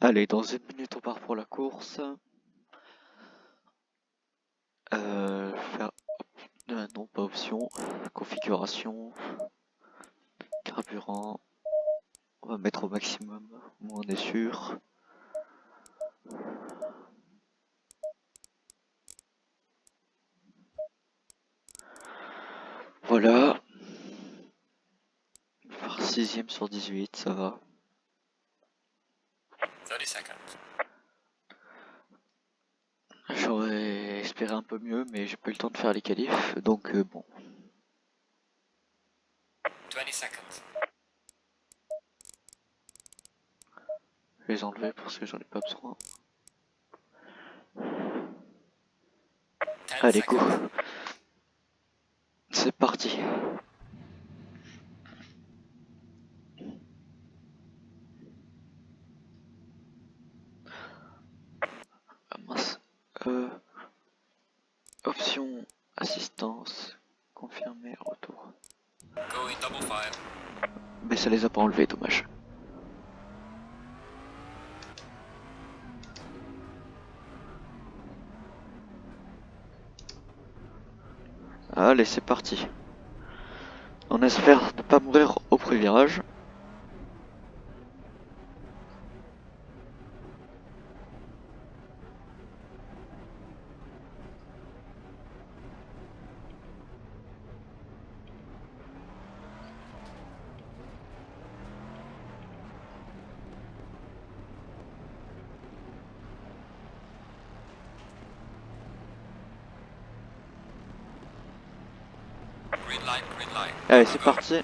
Allez, dans une minute on part pour la course. Faire... non, pas option. Configuration. Carburant. On va mettre au maximum, au moins on est sûr. Voilà. Faire 6ème sur 18, ça va. 30 seconds. J'aurais espéré un peu mieux, mais j'ai pas eu le temps de faire les qualifs, donc bon. 20 seconds. Je vais les enlever parce que j'en ai pas besoin. 10 Allez, go. seconds. C'est parti. Ah mince. Option assistance. Confirmer retour. Go in double file. Mais ça les a pas enlevés, dommage. Allez, c'est parti. On espère ne pas mourir au premier virage. Green light, green light. Allez, c'est parti.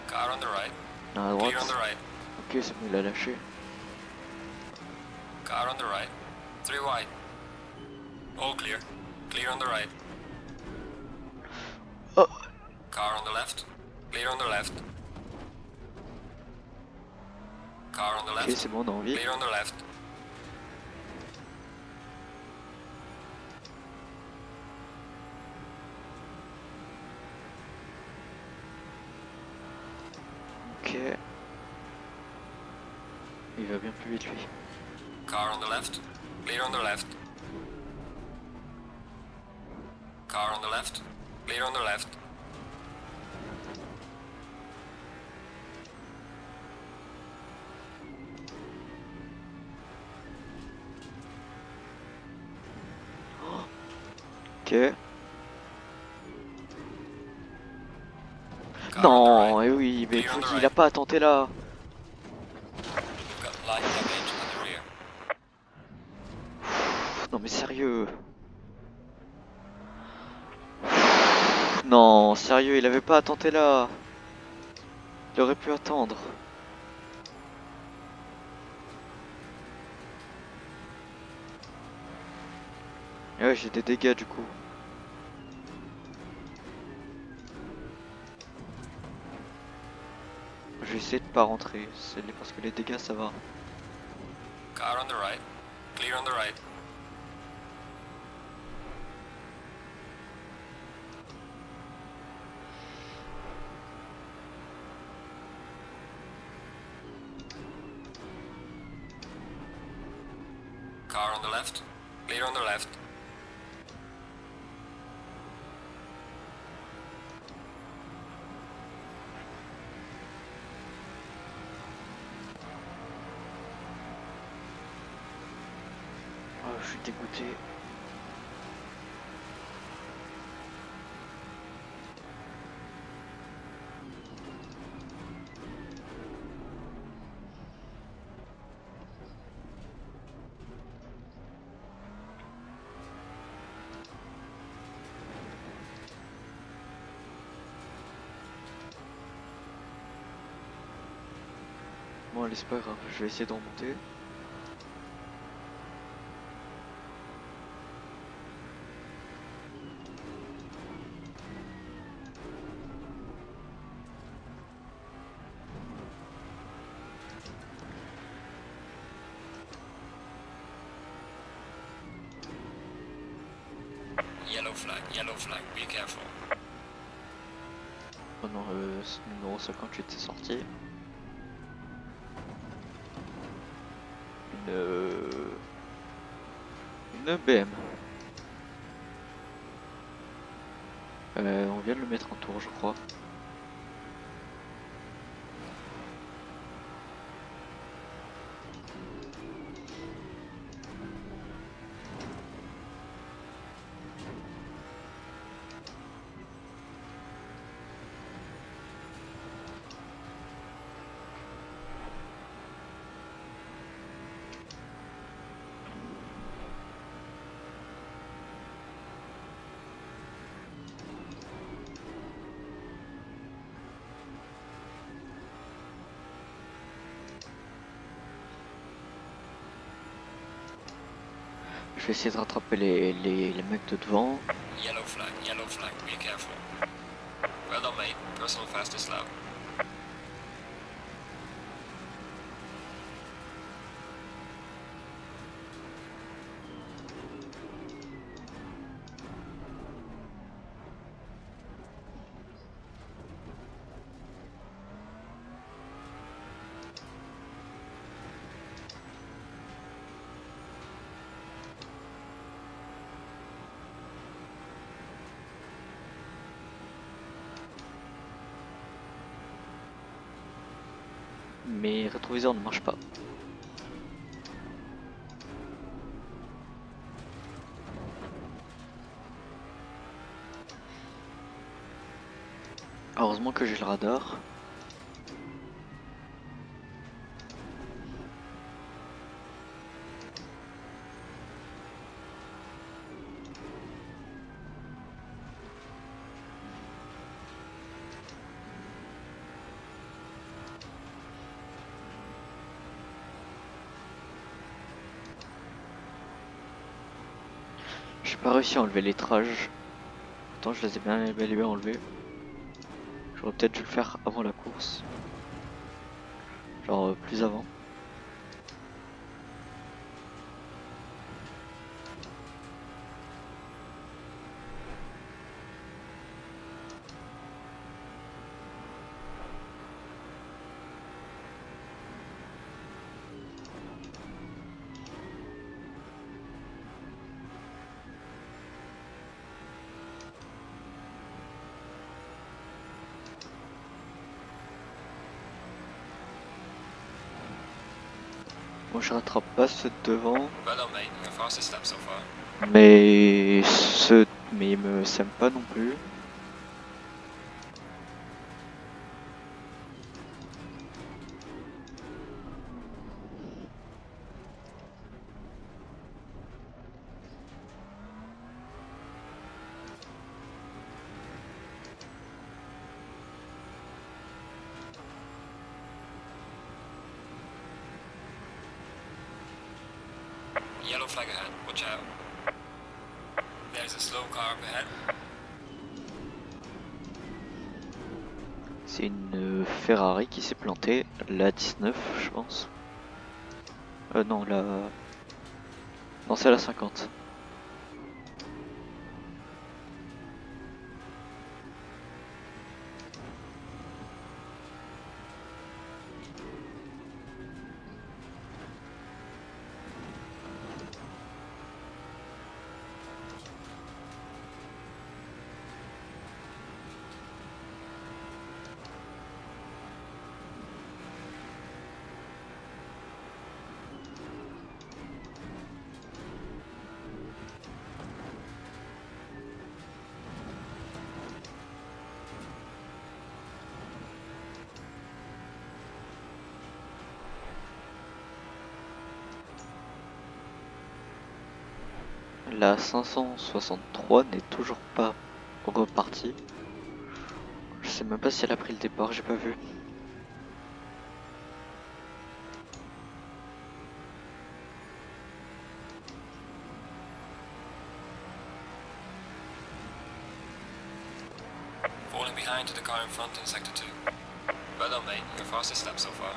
Car on the right. À Clear on the droite. right. Ok, c'est bon, il a lâché. Car on the right. 3 wide. All clear. Clear on the right. Oh, Car on the left. Clear on the left. Car on the ok, left. c'est bon, on a envie. Clear on the left. Ok. Il va bien plus vite, lui. Car on the left. Clear on the left. Car on the left. Clear on the left. Ok. Car on the Non, right. et oui, mais Clear on the il right. a pas à tenter là. We've got light damage on the rear. Non mais sérieux. Non, sérieux, il avait pas à tenter là. Il aurait pu attendre. Et ouais, j'ai des dégâts du coup. Je vais essayer de pas rentrer, parce que les dégâts ça va. Car on the right. Clear on the right. Car on the left. Clear on the left. Oh, je suis dégoûté. Bon allez, c'est pas grave, je vais essayer d'en monter. Yellow flag, be careful. Oh non, ce numéro 58 c'est sorti. Une BM. On vient de le mettre en tour, je crois. Je vais essayer de rattraper les mecs de devant. Yellow flag, be careful. Well done, mate. Personal fastest lap. Mes rétroviseurs ne marchent pas. Heureusement que j'ai le radar. J'ai pas réussi à enlever les trages. Pourtant je les ai bien bel et bien enlevés. J'aurais peut-être dû le faire avant la course. Genre plus avant. Moi je rattrape pas ceux de devant. Well done, mate. Your fastest lap so far. Mais mais ils me sèment pas non plus. Yellow flag ahead. Watch out. There's a slow car up ahead. C'est une Ferrari qui s'est plantée, la 19 je pense. Non, non c'est la 50. La 563 n'est toujours pas repartie. Je sais même pas si elle a pris le départ, j'ai pas vu. Falling behind to the car in front in sector 2. Well done, mate. Your fastest lap so far.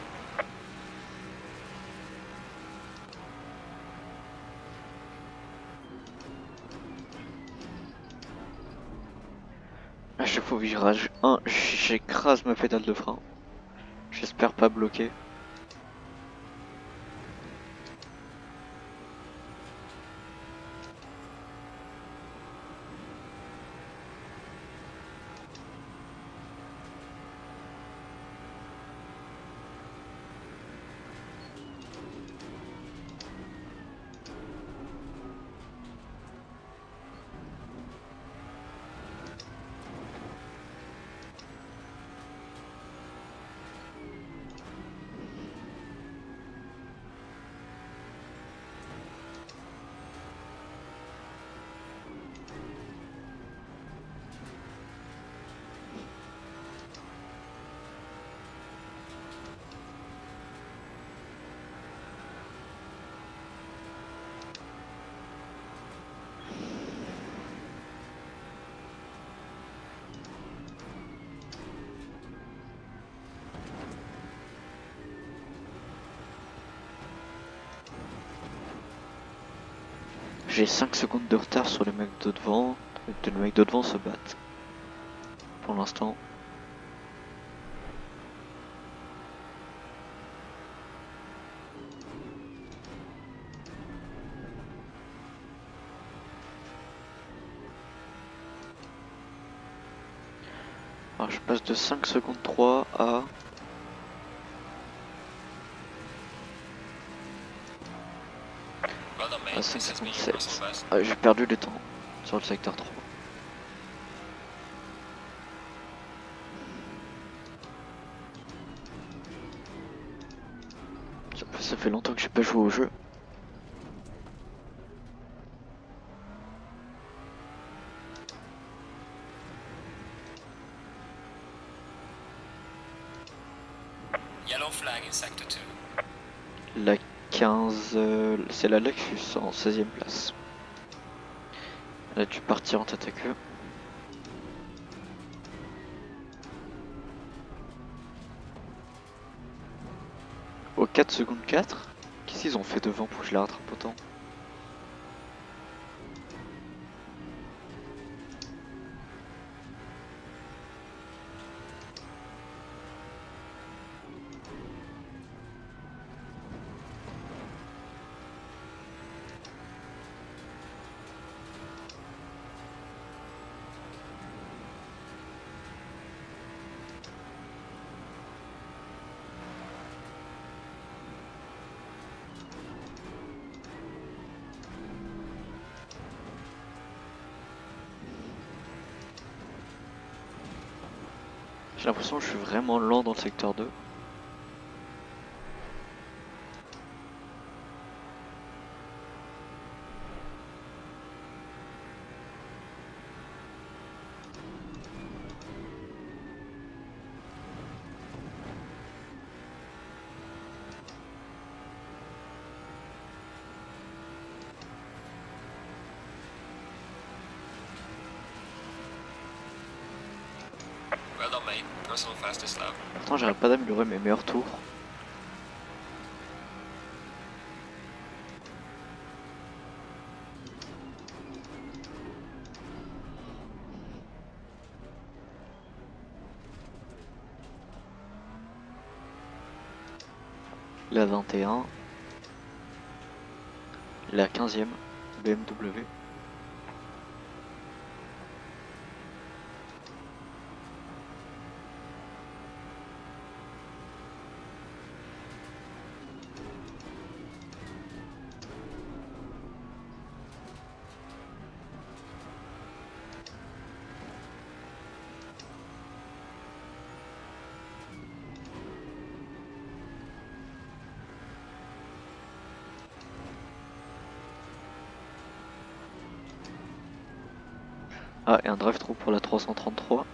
À chaque fois au virage, J'écrase ma pédale de frein. J'espère pas bloquer. J'ai 5 secondes de retard sur les mecs de devant. Les mecs de devant se battent. Pour l'instant. Alors je passe de 5 secondes 3 à... Well done, mate. à 5 This has been secondes your personal 7. best. Ah, j'ai perdu du temps sur le secteur 3. Ça fait longtemps que j'ai pas joué au jeu. Yellow flag in sector 2. La 15, c'est la Lexus en 16ème place. Elle a dû partir en tête à queue. Au 4 secondes 4. Qu'est-ce qu'ils ont fait devant pour que je la rattrape autant? J'ai l'impression que je suis vraiment lent dans le secteur 2. Well done, mate. Personal fastest lap. Pourtant j'arrête pas d'améliorer mes meilleurs tours. La 21. La 15ème BMW. Ah, et un drive-thru pour la 333.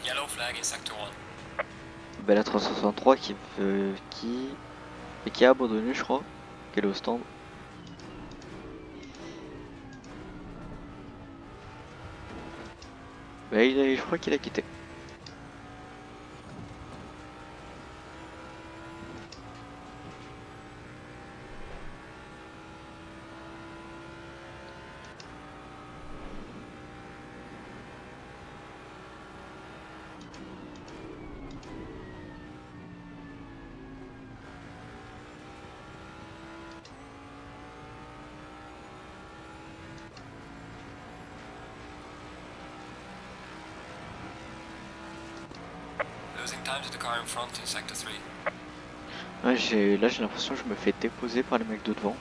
Yellow flag in sector 1. Bah, la 363 qui a abandonné, je crois. Qui est au stand. Bah, je crois qu'il a quitté. Losing time to the car in front in sector 3. Ouais, là j'ai l'impression que je me fais déposer par les mecs de devant.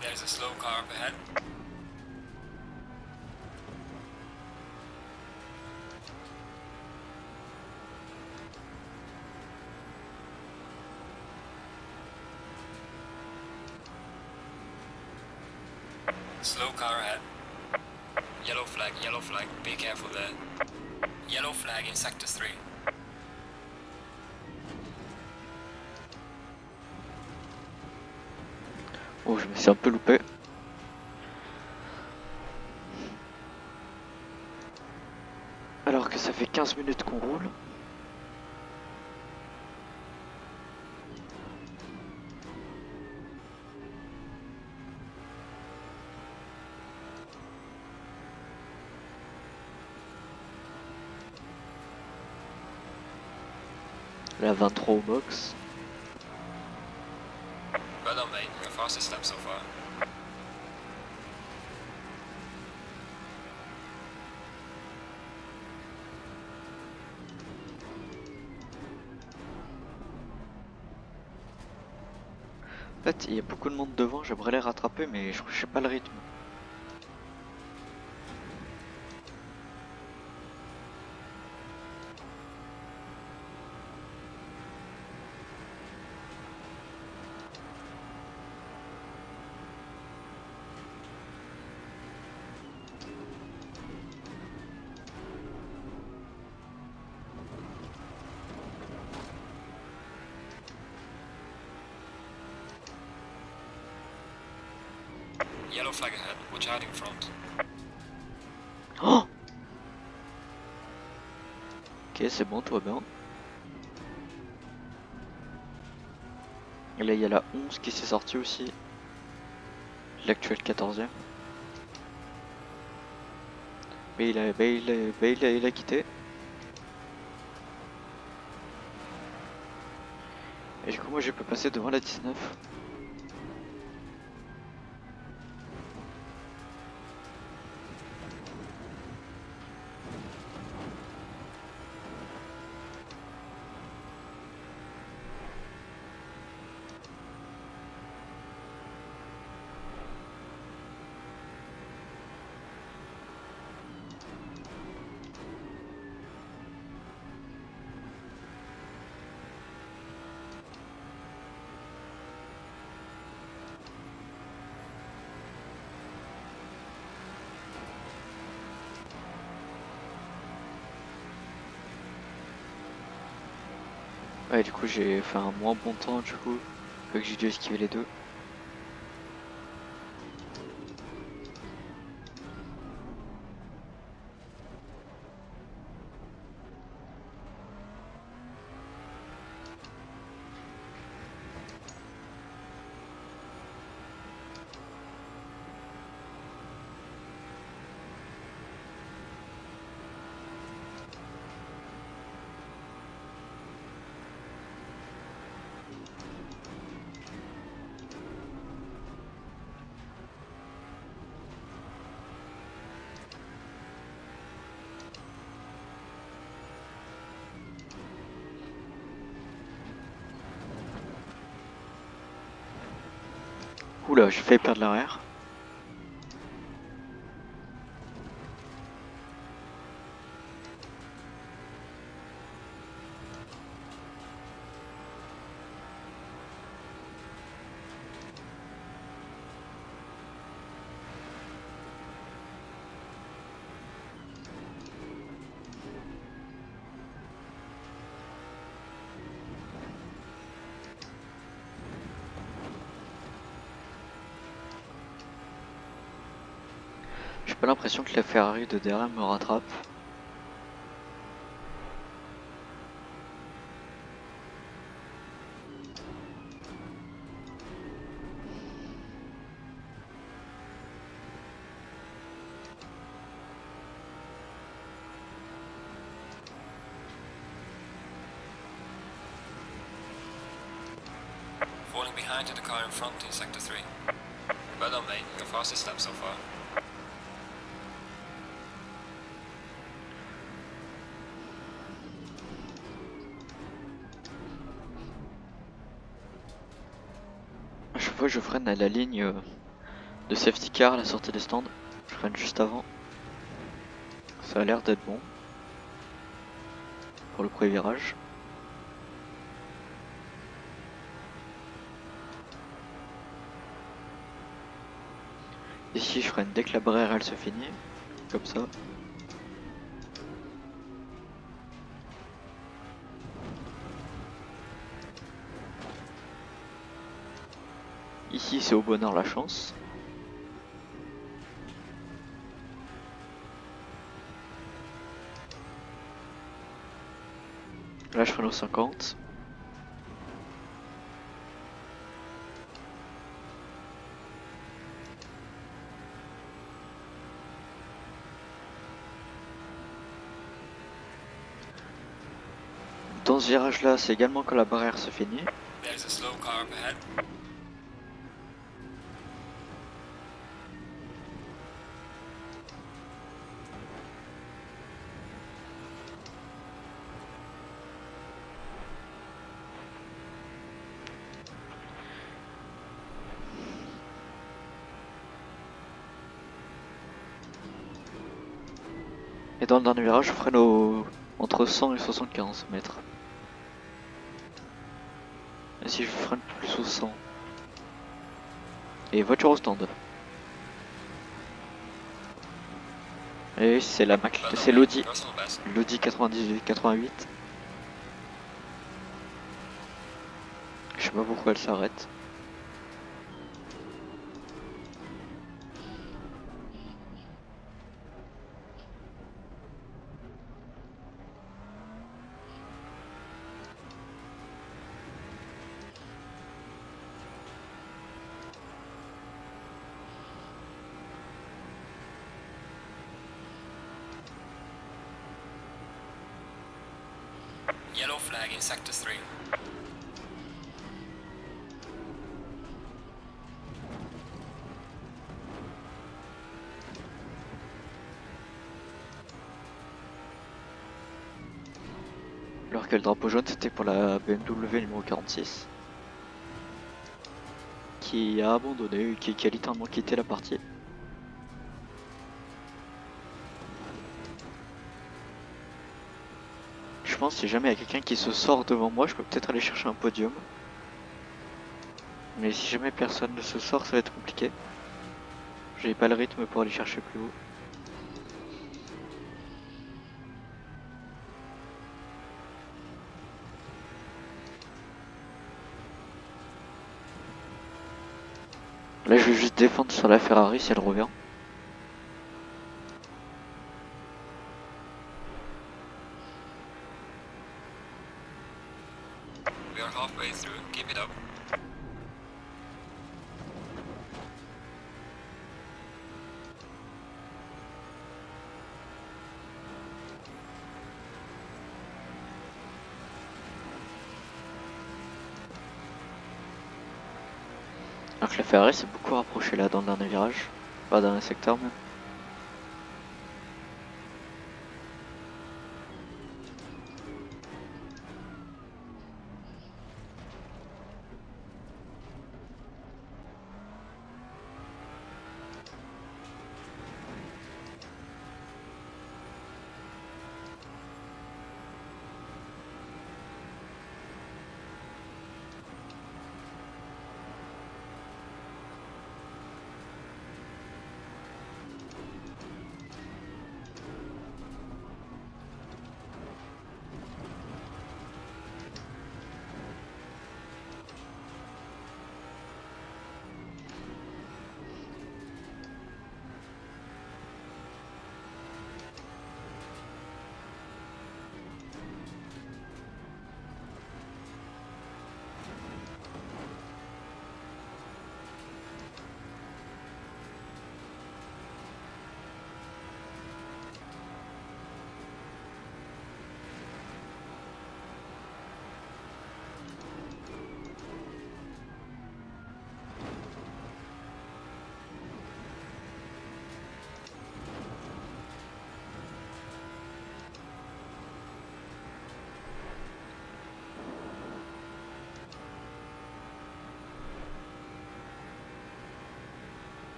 There's a slow car up ahead. Slow car ahead. Yellow flag, be careful there. Yellow flag in sector 3. Oh, je me suis un peu loupé. Alors que ça fait 15 minutes qu'on roule. La 23 au box. Well done, mate. Your fastest lap so far. En fait, il y a beaucoup de monde devant, j'aimerais les rattraper, mais je sais pas le rythme. Yellow flag ahead. Watch out in front. Oh, ok, c'est bon, tout va bien. Et là, il y a la 11 qui s'est sortie aussi. L'actuel 14e. Mais il a quitté. Et du coup, moi, je peux passer devant la 19. Ouais, du coup, j'ai fait un moins bon temps, du coup, vu que j'ai dû esquiver les deux. Oula, j'ai failli perdre l'arrière. J'ai pas l'impression que la Ferrari de derrière me rattrape. Falling behind to the car in front in sector 3. Well done, mate. Your fastest lap so far. À chaque fois je freine à la ligne de safety car à la sortie des stands. Je freine juste avant. Ça a l'air d'être bon. Pour le premier virage. Ici je freine dès que la barrière elle se finit. Comme ça. Ici c'est au bonheur la chance. Là je freine au 50. Dans ce virage là c'est également quand la barrière se finit. There's a slow car up ahead. Et dans le dernier virage je freine entre 100 et 75 mètres. Et si je freine plus au 100. Et voiture au stand. Et c'est la Mac, Well done, c'est mate. l'Audi. Personal best. L'Audi 98. Je sais pas pourquoi elle s'arrête. Yellow flag in sector 3. Alors que le drapeau jaune c'était pour la BMW numéro 46. Qui a abandonné, qui a littéralement quitté la partie. Je pense que si jamais il y a quelqu'un qui se sort devant moi, je peux peut-être aller chercher un podium. Mais si jamais personne ne se sort, ça va être compliqué. J'ai pas le rythme pour aller chercher plus haut. Là je vais juste défendre sur la Ferrari si elle revient. We are halfway through. Keep it up. Alors que la Ferrari s'est beaucoup rapprochée là dans le dernier virage. Pas dans le secteur même.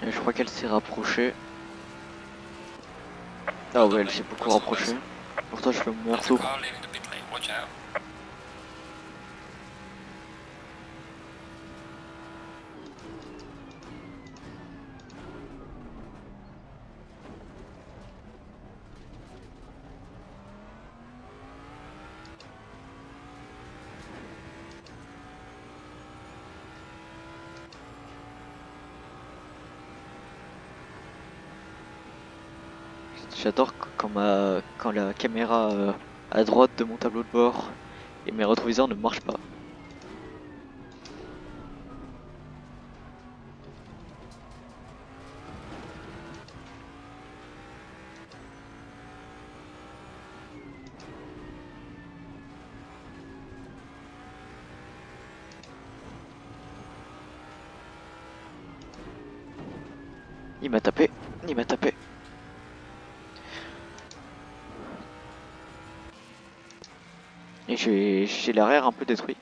Et je crois qu'elle s'est rapprochée. Ah Well ouais, done, elle mate. s'est beaucoup Russell rapprochée. West. Pourtant, je fais mon meilleur There's a tour. car leaving the pit lane. Watch out. J'adore quand la caméra à droite de mon tableau de bord et mes rétroviseurs ne marchent pas. Il m'a tapé, il m'a tapé. Et j'ai l'arrière un peu détruit.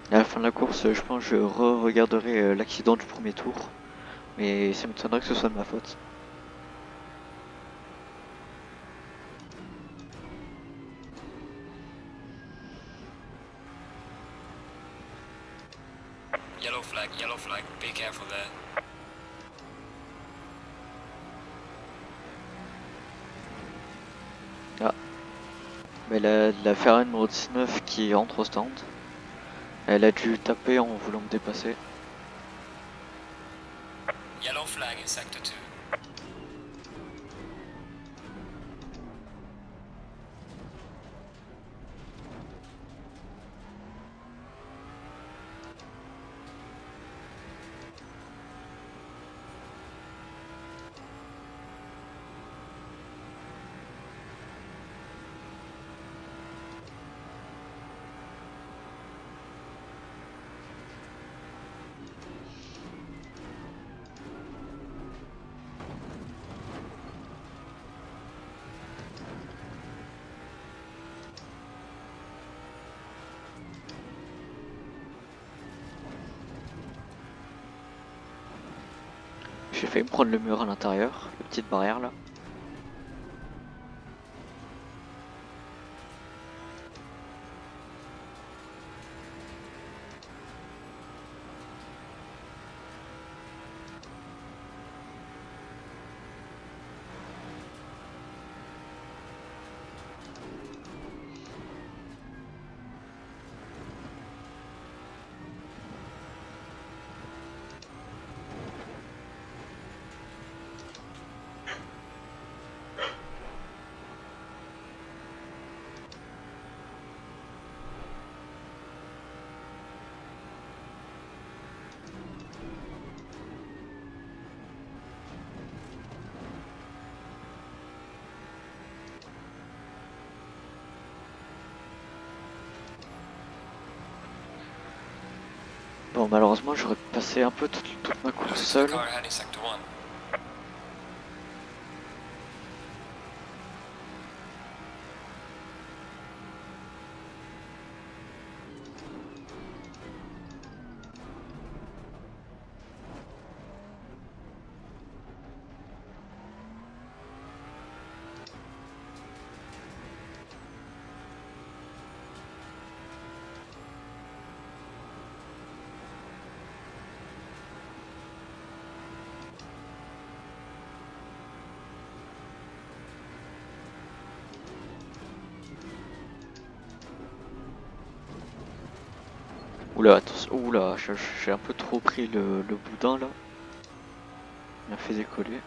À la fin de la course, je pense que je re-regarderai l'accident du premier tour. Mais ça m'étonnerait que ce soit de ma faute. Yellow flag, yellow flag. Be careful there. Ah, mais la Ferrari numéro 19 qui entre au stand. Elle a dû taper en voulant me dépasser. Yellow flag in sector 2. J'ai failli me prendre le mur à l'intérieur, la petite barrière là. Bon, malheureusement, j'aurais passé un peu toute ma course Loses the seul. car ahead in sector 1. Oula, attention, oula, j'ai un peu trop pris le boudin là. Il m'a fait décoller.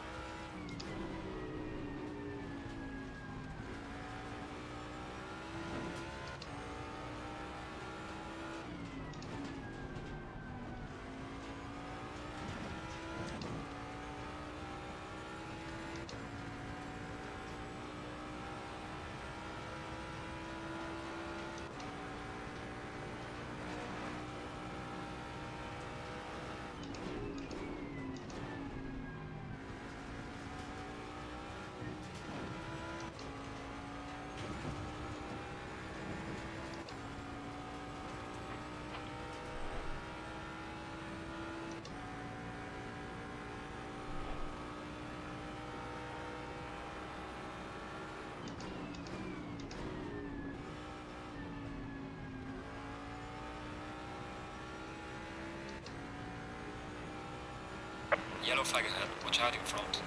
Yellow flag ahead. Watch out in front.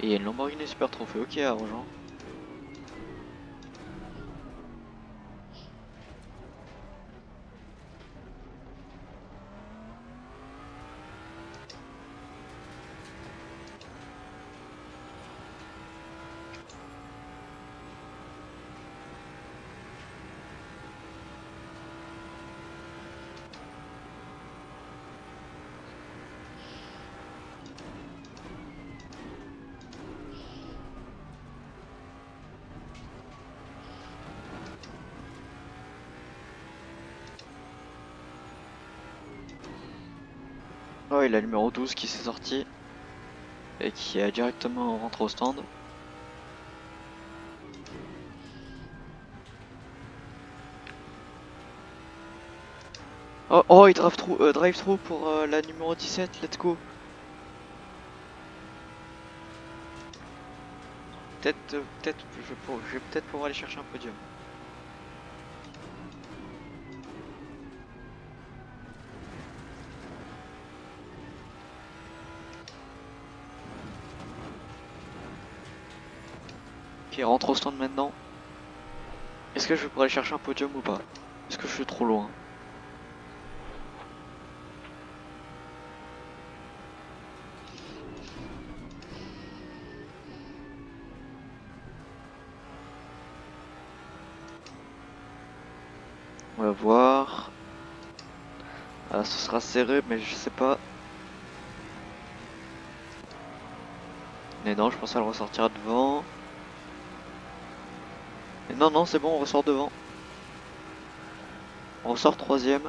Et il y a une Lamborghini Super Trophy, ok, à rejoindre. Oh, il y a le numéro 12 qui s'est sorti et qui est directement rentré au stand. Oh, oh, il drive through pour la numéro 17, let's go. Je vais peut-être pouvoir aller chercher un podium. Ok, rentre au stand maintenant. Est-ce que je pourrais aller chercher un podium ou pas? Est-ce que je suis trop loin? On va voir. Ah, ce sera serré, mais je sais pas. Mais non, je pense qu'elle ressortira devant. Mais non, non, c'est bon, on ressort devant. On ressort troisième.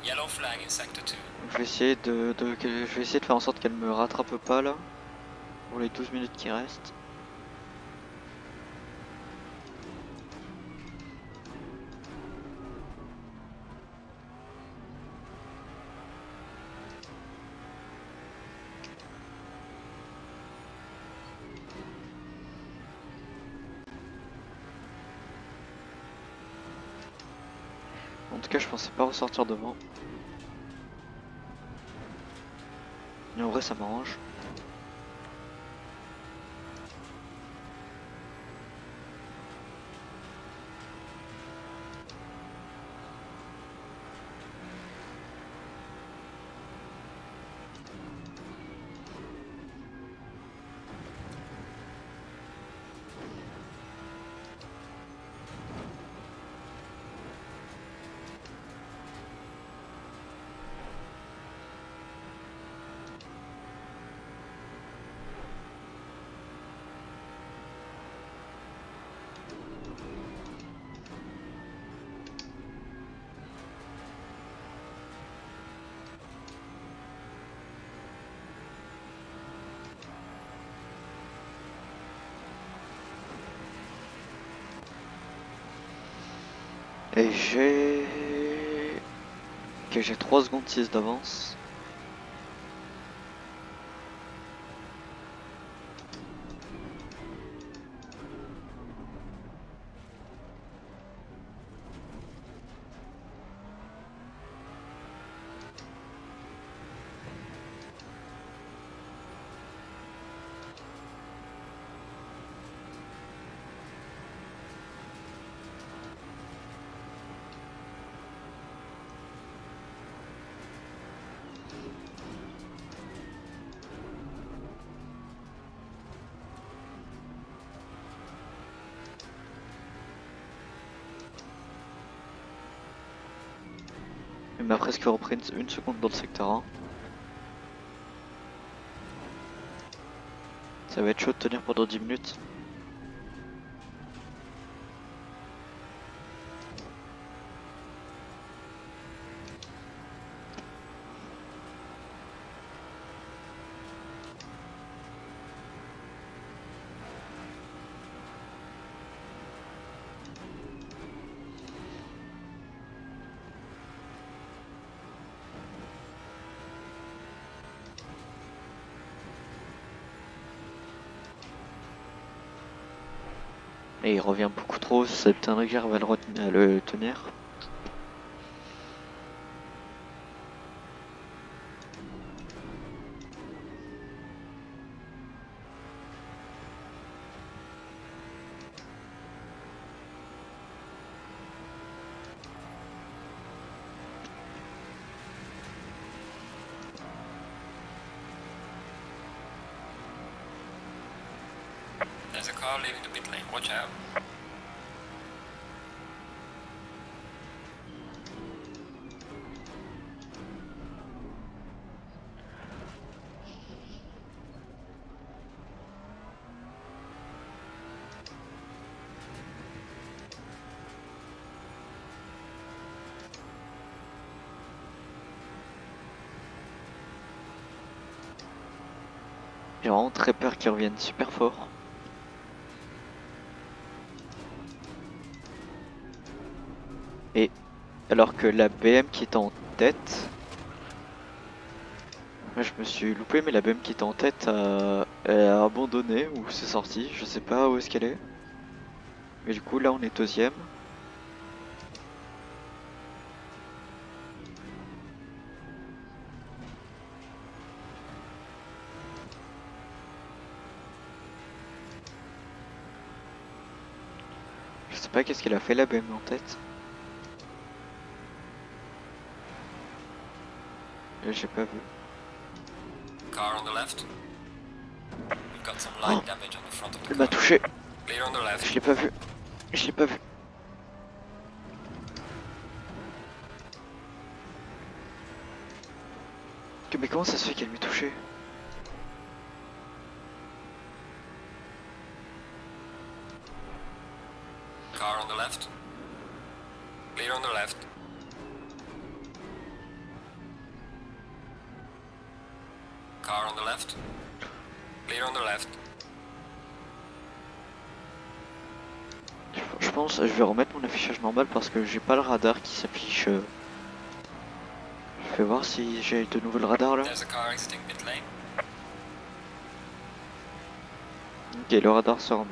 Yellow flag in sector 2. Je vais essayer je vais essayer de faire en sorte qu'elle me rattrape pas là. Pour les 12 minutes qui restent. En tout cas, je pensais pas ressortir devant. Mais en vrai, ça m'arrange. Et j'ai... Ok, j'ai 3 secondes 6 d'avance. Il m'a presque repris une seconde dans le secteur 1. Ça va être chaud de tenir pendant 10 minutes. Et il revient beaucoup trop, ça m'étonnerait que j'arrive à le tenir. There's a car leaving the pit lane, watch out. J'ai vraiment très peur qu'ils reviennent super fort. Et alors que la BM qui était en tête... Moi je me suis loupé, mais la BM qui était en tête elle a abandonné ou c'est sorti, je sais pas où est-ce qu'elle est. Mais du coup là on est deuxième. Je sais pas qu'est-ce qu'elle a fait la BM en tête. J'ai pas vu. Car on the left. We've got some light damage on the front of the Elle m'a car. touché, Clear on the left. je l'ai pas vu. Je l'ai pas vu. Mais comment ça se fait qu'elle m'ait touché? Car on the left. Clear on the left. Car on the left. Clear on the left. Je pense je vais remettre mon affichage normal parce que j'ai pas le radar qui s'affiche. Je vais voir si j'ai de nouveau le radar là. There's a car exiting pit lane. Ok, le radar se remet.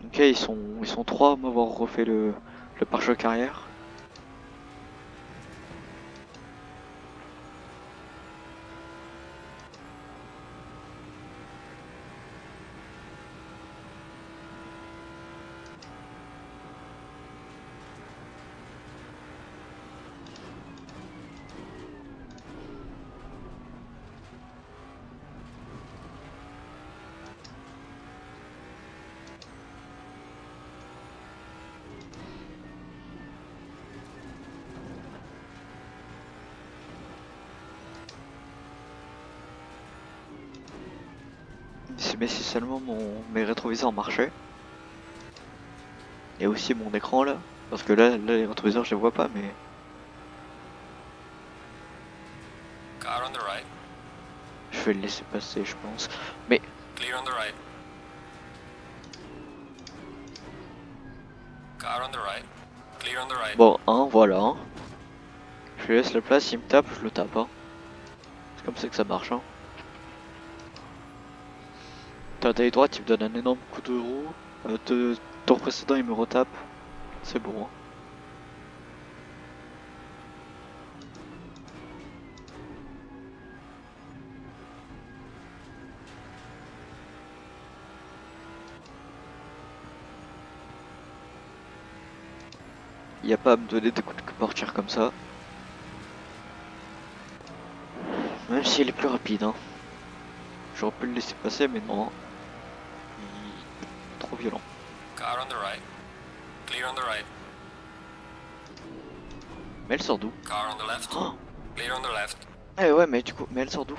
Ok, ils sont trois à m'avoir refait le pare-choc arrière. Mais si seulement mes rétroviseurs marchaient. Et aussi mon écran là. Parce que là les rétroviseurs je les vois pas mais... Car on the right. Je vais le laisser passer je pense. Mais Clear on the right. Car on the right. Clear on the right. bon, voilà. Hein. Je lui laisse la place, il me tape, je le tape. Hein. C'est comme ça que ça marche. Hein. T'as taille droite, il me donne un énorme coup de roue. Tour précédent, il me retape. C'est bon. Hein. Il n'y a pas à me donner des coups de portière comme ça. Même s'il est plus rapide. Hein. J'aurais pu le laisser passer, mais non. Il est trop violent. Car on the right. Clear on the right. Mais elle sort d'où? Car on the left. Oh, Clear on the left. eh ouais, mais du coup, mais elle sort d'où?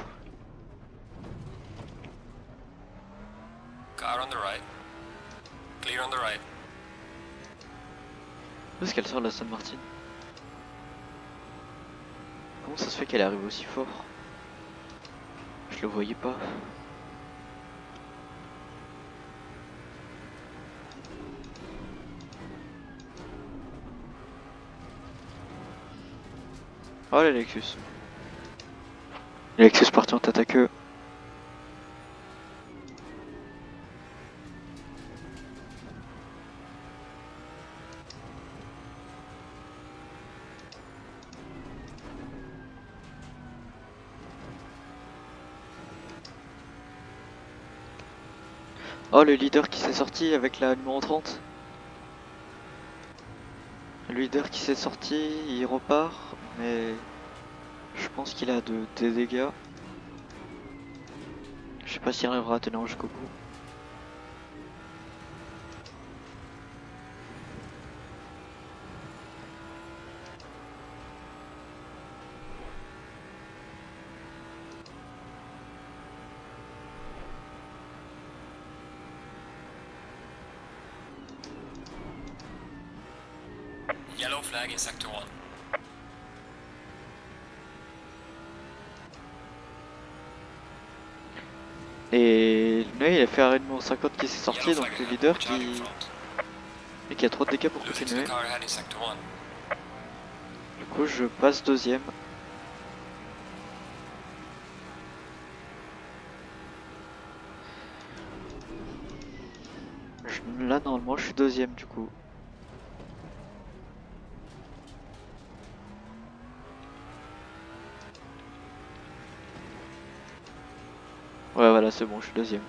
Car on the right. Clear on the right. Où est-ce qu'elle sort la Aston Martin? Comment ça se fait qu'elle arrive aussi fort? Je le voyais pas. Oh la Lexus. Alexis parti en tête à queue. Oh, le leader qui s'est sorti avec la numéro 30. Le leader qui s'est sorti, il repart, mais je pense qu'il a des dégâts. Je sais pas s'il arrivera à tenir jusqu'au bout. Yellow flag in sector 1. Et là, il a fait arrêt numéro 50 qui s'est sorti, Yellow donc flag le ahead. leader Watch out in qui front. a trop de dégâts pour Losing to the continuer. car ahead in sector 1. Du coup, je passe deuxième. Là, normalement, je suis deuxième du coup. Ouais, voilà, c'est bon, je suis deuxième.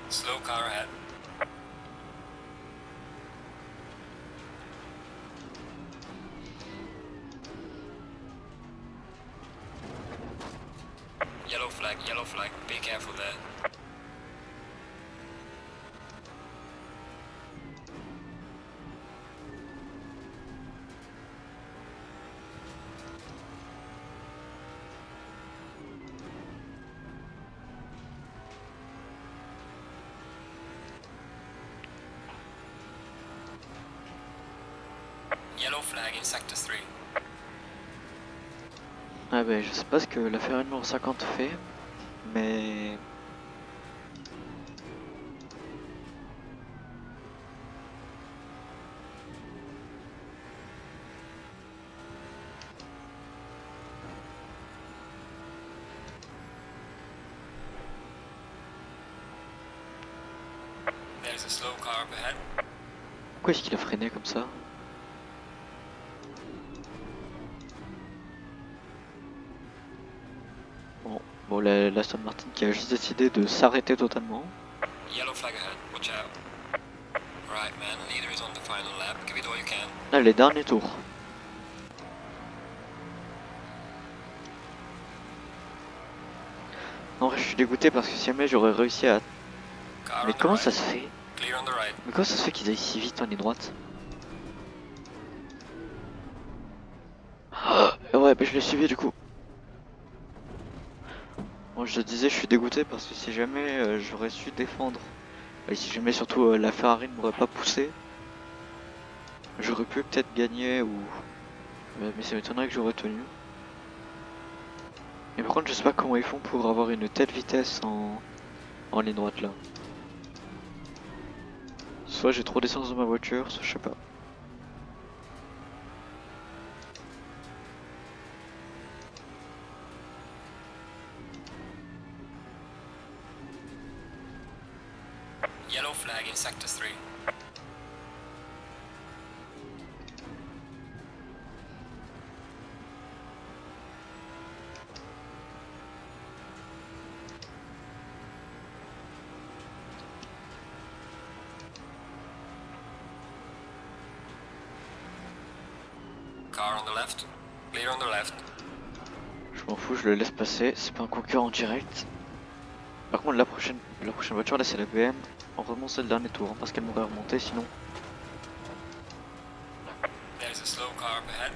Slow car ahead. Yellow flag. Be careful there. Yellow flag in sector 3. Ah ben, je sais pas ce que la Ferrari numéro 50 fait, mais... There's a slow car up ahead. Pourquoi est-ce qu'il a freiné comme ça? Bon, l'Aston Martin qui a juste décidé de s'arrêter totalement. Yellow flag ahead. Watch out. Right, man. Leader is on the final lap. Give it all you can. Là, les derniers tours. En vrai, je suis dégoûté parce que si jamais j'aurais réussi à... Car Mais on the comment right. ça se fait? Clear on the right. Mais comment ça se fait qu'ils aillent si vite en ligne droite? Ah, ouais, bah je l'ai suivi du coup. Bon, je te disais, je suis dégoûté parce que si jamais j'aurais su défendre, et si jamais surtout la Ferrari ne m'aurait pas poussé, j'aurais pu peut-être gagner ou... Mais ça m'étonnerait que j'aurais tenu. Et par contre, je sais pas comment ils font pour avoir une telle vitesse en ligne droite là. Soit j'ai trop d'essence dans ma voiture, soit je sais pas. Yellow flag in sector 3. Car on the left. Clear on the left. Je m'en fous, je le laisse passer, c'est pas un concurrent direct. Par contre, la prochaine voiture là, c'est la BM. On remonte le dernier tour, hein, parce qu'elle m'aurait remonté sinon. There's a slow car up ahead.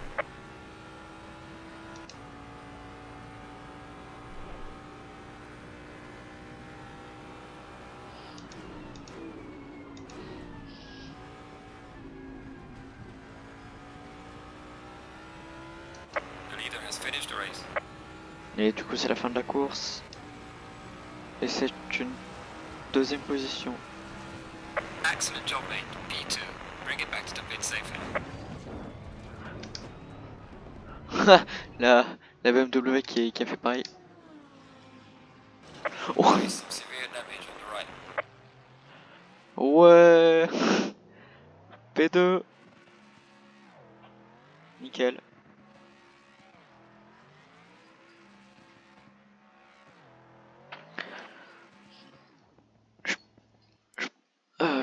The leader has finished the race. Et du coup, c'est la fin de la course. Et c'est une deuxième position. Excellent job, mate. P2. Bring it back to the pit safely. la, la BMW qui a fait pareil. Oh, Okay, some severe damage on the right. ouais. P2. Nickel.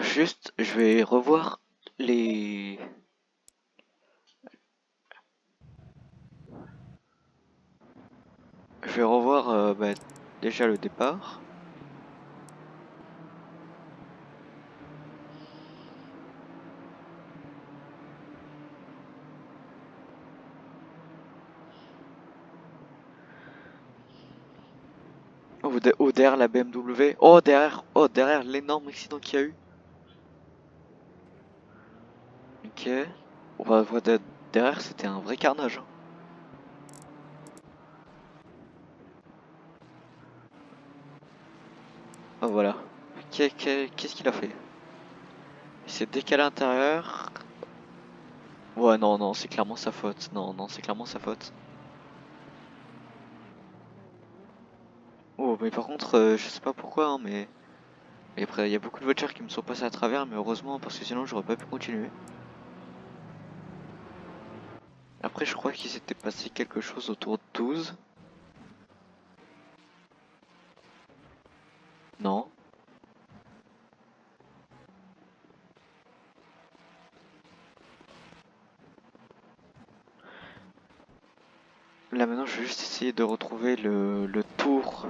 Juste, je vais revoir les... Je vais revoir bah, déjà le départ. Oh, derrière la BMW. Oh, derrière l'énorme accident qu'il y a eu. Ok. Derrière, c'était un vrai carnage, hein. Oh, voilà. Qu'est-ce qu'il a fait? Il s'est décalé à l'intérieur. Ouais, non, non, c'est clairement sa faute. Non, non, c'est clairement sa faute. Oh, mais par contre, je sais pas pourquoi, hein, mais après, il y a beaucoup de voitures qui me sont passées à travers, mais heureusement, parce que sinon, j'aurais pas pu continuer. Après, je crois qu'il s'était passé quelque chose autour de 12. Non. Là, maintenant, je vais juste essayer de retrouver le tour.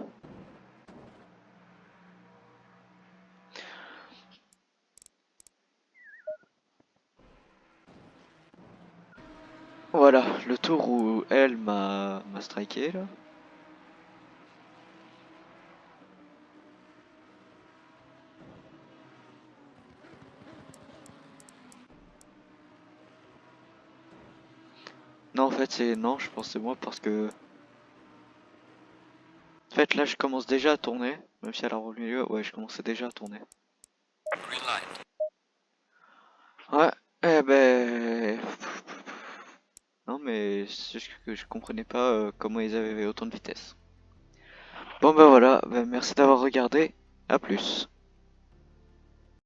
Voilà, le tour où elle m'a striké, là. Non, en fait, c'est... Non, je pense que c'est moi parce que... En fait, là, je commence déjà à tourner. Même si elle a au milieu, ouais, je commençais déjà à tourner. Green light. Ouais, eh ben... Non, mais c'est juste que je comprenais pas comment ils avaient autant de vitesse. Bon, bah voilà, bah, merci d'avoir regardé. À plus.